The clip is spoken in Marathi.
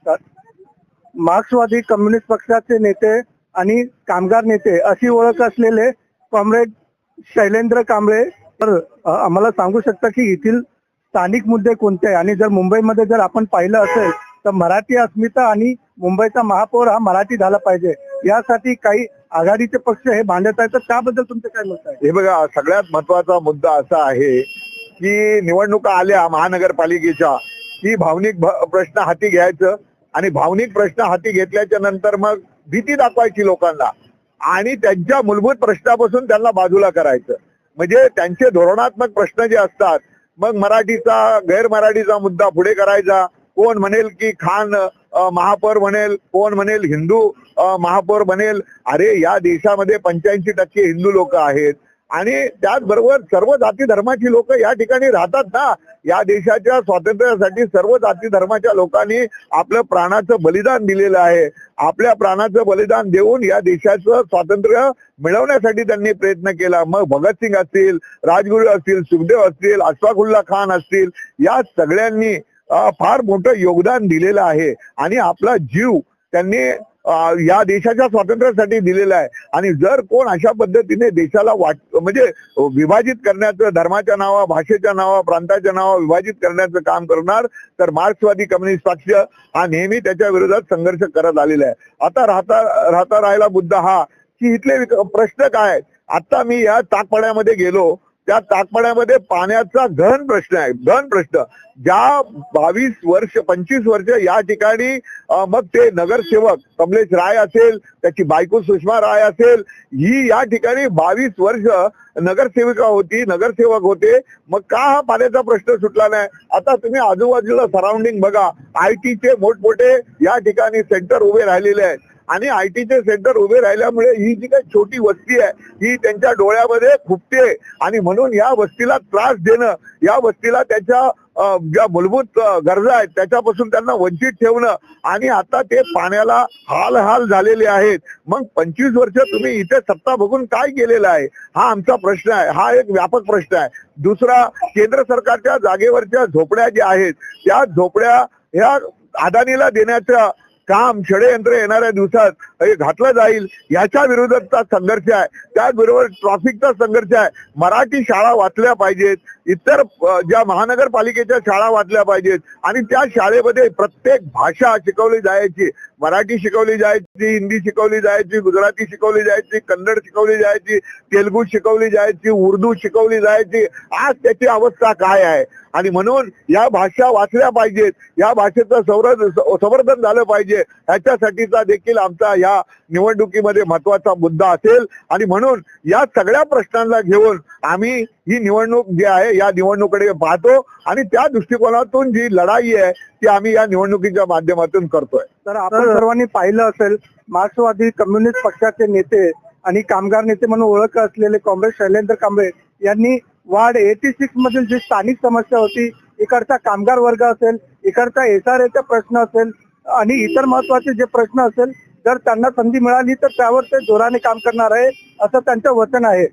मार्क्सवादी कम्युनिस्ट पक्षाचे नेते आणि कामगार नेते अशी ओळख असलेले कॉम्रेड शैलेंद्र कांबळे तर आम्हाला सांगू शकता की येथील स्थानिक मुद्दे कोणते आहे आणि जर मुंबईमध्ये जर आपण पाहिलं असेल तर मराठी अस्मिता आणि मुंबईचा महापौर हा मराठी झाला पाहिजे यासाठी काही आघाडीचे पक्ष हे भांडत आहेत, तर त्याबद्दल तुमचं काय मत आहे? हे बघा, सगळ्यात महत्वाचा मुद्दा असा आहे की निवडणुका आल्या महानगरपालिकेच्या की भावनिक प्रश्न हाती घ्यायचं आणि भावनिक प्रश्न हाती घेतल्याच्या नंतर मग भीती दाखवायची लोकांना आणि त्यांच्या मूलभूत प्रश्नापासून त्यांना बाजूला करायचं. म्हणजे त्यांचे धोरणात्मक प्रश्न जे असतात, मग मराठीचा गैरमराठीचा मुद्दा पुढे करायचा. कोण म्हणेल की खान महापौर बनेल, कोण म्हणेल हिंदू महापौर बनेल. अरे या देशामध्ये 85% हिंदू लोक आहेत आणि त्याचबरोबर सर्व जाती धर्माची लोक या ठिकाणी राहतात ना. या देशाच्या स्वातंत्र्यासाठी सर्व जाती धर्माच्या लोकांनी आपलं प्राणाचं बलिदान दिलेलं आहे. आपल्या प्राणाचं बलिदान देऊन या देशाचं स्वातंत्र्य मिळवण्यासाठी त्यांनी प्रयत्न केला. मग भगतसिंग असतील, राजगुरू असतील, सुखदेव असतील, अशफाकुल्ला खान असतील, या सगळ्यांनी फार मोठं योगदान दिलेलं आहे आणि आपला जीव त्यांनी या देशाच्या स्वातंत्र्यासाठी दिलेला आहे. आणि जर कोण अशा पद्धतीने देशाला म्हणजे विभाजित करण्याचं, धर्माच्या नावा, भाषेच्या नावा, प्रांताच्या नावा विभाजित करण्याचं काम करणार, तर मार्क्सवादी कम्युनिस्ट पक्ष हा नेहमी त्याच्या विरोधात संघर्ष करत आलेला आहे. आता राहता राहिला मुद्दा हा की इथले प्रश्न काय. आता मी या ताकपाड्यामध्ये गेलो, त्या ताकपाड्यामध्ये पाण्याचा गहन प्रश्न आहे. गहन प्रश्न ज्या 25 वर्ष या ठिकाणी मग ते नगरसेवक कमलेश राय असेल, त्याची बायको सुषमा राय असेल, ही या ठिकाणी 22 वर्ष नगरसेविका होती, नगरसेवक होते. मग का हा पाण्याचा प्रश्न सुटला नाही? आता तुम्ही आजूबाजूला सराउंडिंग बघा, आयटीचे मोठमोठे या ठिकाणी सेंटर उभे राहिलेले आहेत आणि आयटीचे सेंटर उभे राहिल्यामुळे ही जी काही छोटी वस्ती आहे ही त्यांच्या डोळ्यामध्ये खुपते आणि म्हणून या वस्तीला त्रास देणं, या वस्तीला त्याच्या ज्या मूलभूत गरजा आहेत त्याच्यापासून त्यांना वंचित ठेवणं आणि आता ते पाण्याला हाल झालेले आहेत. मग 25 वर्ष तुम्ही इथे सत्ता बघून काय केलेलं आहे, हा आमचा प्रश्न आहे. हा एक व्यापक प्रश्न आहे. दुसरा, केंद्र सरकारच्या जागेवरच्या झोपड्या ज्या आहेत त्या झोपड्या ह्या अदानीला देण्याचं काम षडयंत्र येणाऱ्या दिवसात घातलं जाईल याच्या विरोधातचा संघर्ष आहे. त्याचबरोबर ट्रॅफिकचा संघर्ष आहे. मराठी शाळा वाचल्या पाहिजेत, इतर ज्या महानगरपालिकेच्या शाळा वाचल्या पाहिजेत आणि त्या शाळेमध्ये प्रत्येक भाषा शिकवली जायची. मराठी शिकवली जायची, हिंदी शिकवली जायची, गुजराती शिकवली जायची, कन्नड शिकवली जायची, तेलुगू शिकवली जायची, उर्दू शिकवली जायची. आज त्याची अवस्था काय आहे? आणि म्हणून या भाषा वाचल्या पाहिजेत, या भाषेचं संवर्धन झालं पाहिजे. ह्याच्यासाठीचा देखील आमचा या निवडणुकीमध्ये महत्वाचा मुद्दा असेल आणि म्हणून या सगळ्या प्रश्नांना घेऊन आम्ही ही निवडणूक जी आहे या निवडणुकीकडे पाहतो आणि त्या दृष्टिकोनातून जी लढाई आहे ती आम्ही या निवडणुकीच्या माध्यमातून करतोय. तर आपण सर्वांनी पाहिलं असेल, मार्क्सवादी कम्युनिस्ट पक्षाचे नेते आणि कामगार नेते म्हणून ओळख असलेले कॉम्रेड शैलेंद्र कांबळे यांनी वार्ड 86 मधील जी स्थानिक समस्या होती, इकडचा कामगार वर्ग असेल, इकडचा SRAचा प्रश्न असेल आणि इतर महत्वाचे जे प्रश्न असेल, जर त्यांना संधी मिळाली तर त्यावर ते जोराने काम करणार आहे असं त्यांचं वचन आहे.